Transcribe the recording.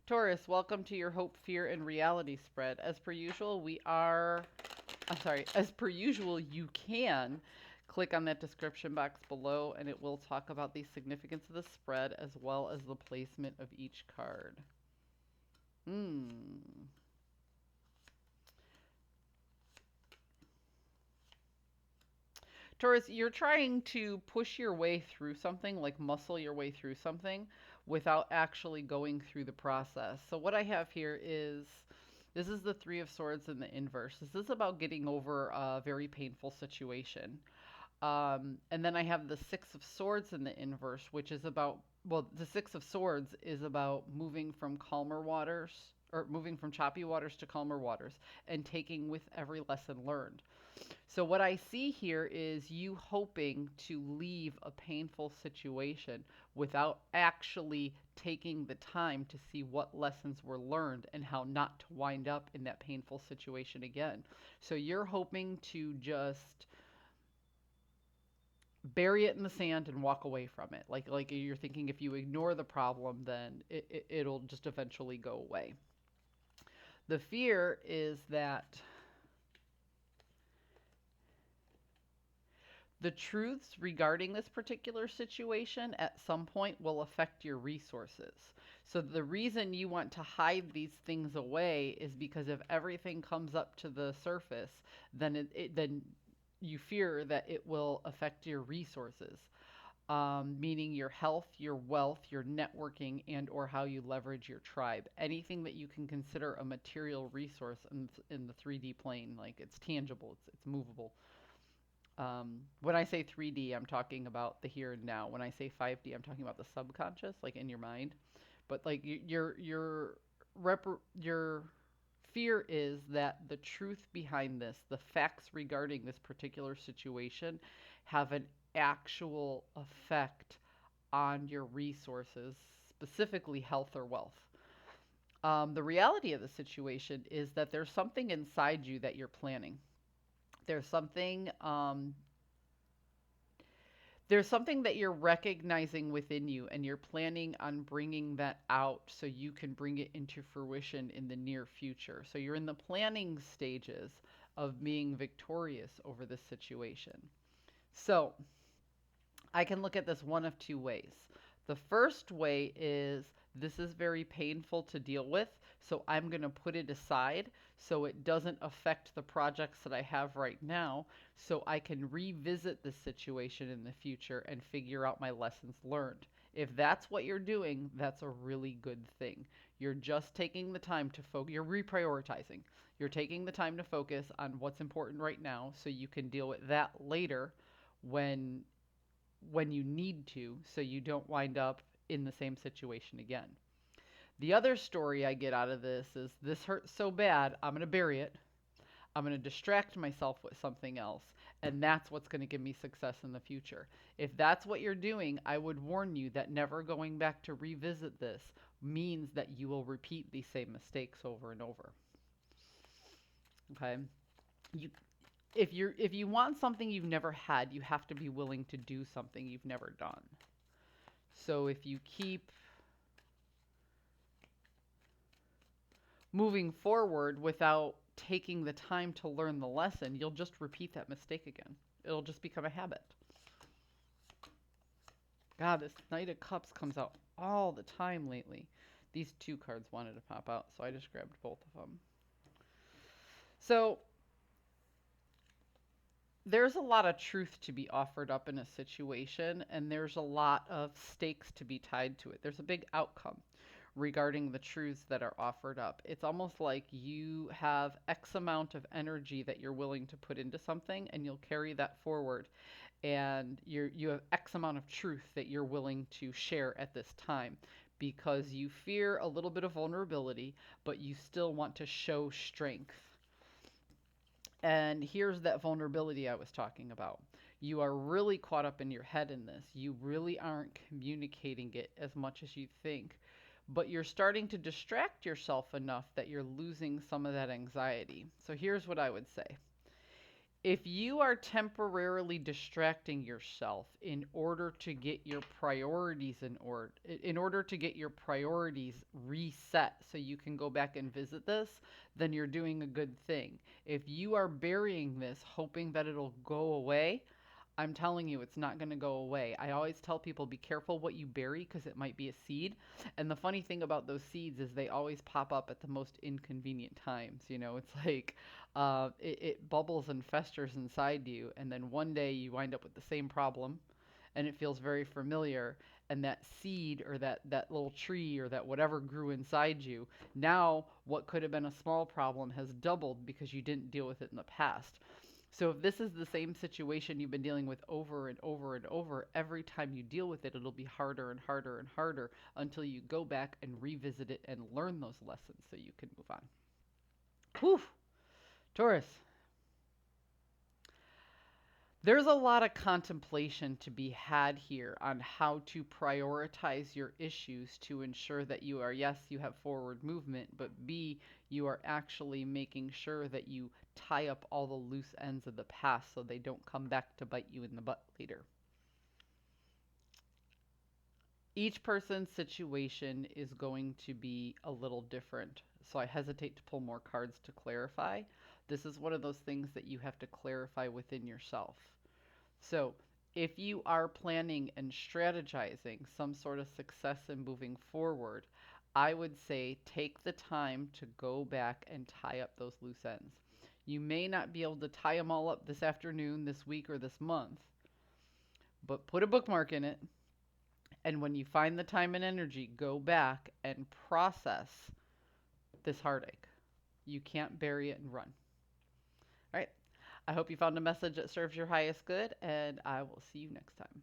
Taurus, welcome to your Hope, Fear, and Reality spread. As per usual, as per usual, you can click on that description box below and it will talk about the significance of the spread as well as the placement of each card. Hmm. Taurus, you're trying to push your way through something, like muscle your way through something, without actually going through the process. So, what I have here is this is the Three of Swords in the inverse. This is about getting over a very painful situation. And then I have the Six of Swords in the inverse, which is about, well, the Six of Swords is about moving from calmer waters, or moving from choppy waters to calmer waters, and taking with every lesson learned. So, what I see here is you hoping to leave a painful situation without actually taking the time to see what lessons were learned and how not to wind up in that painful situation again. So, you're hoping to just bury it in the sand and walk away from it. Like you're thinking if you ignore the problem, then it'll just eventually go away. The fear is that the truths regarding this particular situation at some point will affect your resources. So the reason you want to hide these things away is because if everything comes up to the surface, then then you fear that it will affect your resources, meaning your health, your wealth, your networking, and or how you leverage your tribe. Anything that you can consider a material resource in the 3D plane, like it's tangible, it's movable. When I say 3D, I'm talking about the here and now. When I say 5D, I'm talking about the subconscious, like in your mind. But like your fear is that the truth behind this, the facts regarding this particular situation, have an actual effect on your resources, specifically health or wealth. The reality of the situation is that there's something inside you that you're planning. There's something there's something that you're recognizing within you and you're planning on bringing that out so you can bring it into fruition in the near future. So you're in the planning stages of being victorious over this situation. So I can look at this one of two ways. The first way is this is very painful to deal with, so I'm going to put it aside so it doesn't affect the projects that I have right now, so I can revisit this situation in the future and figure out my lessons learned. If that's what you're doing, that's a really good thing. You're just taking the time to focus, you're reprioritizing. You're taking the time to focus on what's important right now so you can deal with that later when you need to so you don't wind up in the same situation again. The other story I get out of this hurts so bad, I'm going to bury it. I'm going to distract myself with something else, and that's what's going to give me success in the future. If that's what you're doing, I would warn you that never going back to revisit this means that you will repeat these same mistakes over and over. Okay? You if you want something you've never had, you have to be willing to do something you've never done. So if you keep moving forward without taking the time to learn the lesson, you'll just repeat that mistake again. It'll just become a habit. God, this Knight of Cups comes out all the time lately. These two cards wanted to pop out, so I just grabbed both of them. So there's a lot of truth to be offered up in a situation, and there's a lot of stakes to be tied to it. There's a big outcome regarding the truths that are offered up. It's almost like you have X amount of energy that you're willing to put into something, and you'll carry that forward. And you have X amount of truth that you're willing to share at this time because you fear a little bit of vulnerability, but you still want to show strength. And here's that vulnerability I was talking about. You are really caught up in your head in this. You really aren't communicating it as much as you think, but you're starting to distract yourself enough that you're losing some of that anxiety. So here's what I would say. If you are temporarily distracting yourself in order to get your priorities in order to get your priorities reset so you can go back and visit this, then you're doing a good thing. If you are burying this hoping that it'll go away, I'm telling you, it's not going to go away. I always tell people be careful what you bury because it might be a seed. And the funny thing about those seeds is they always pop up at the most inconvenient times. You know, it's like it bubbles and festers inside you. And then one day you wind up with the same problem and it feels very familiar. And that seed or that little tree or that whatever grew inside you, now what could have been a small problem has doubled because you didn't deal with it in the past. So if this is the same situation you've been dealing with over and over and over, every time you deal with it, it'll be harder and harder and harder until you go back and revisit it and learn those lessons so you can move on. Whew, Taurus. There's a lot of contemplation to be had here on how to prioritize your issues to ensure that you are, yes, you have forward movement, but B, you are actually making sure that you tie up all the loose ends of the past so they don't come back to bite you in the butt later. Each person's situation is going to be a little different, so I hesitate to pull more cards to clarify. This is one of those things that you have to clarify within yourself. So, if you are planning and strategizing some sort of success in moving forward, I would say take the time to go back and tie up those loose ends. You may not be able to tie them all up this afternoon, this week, or this month, but put a bookmark in it. And when you find the time and energy, go back and process this heartache. You can't bury it and run. All right. I hope you found a message that serves your highest good, and I will see you next time.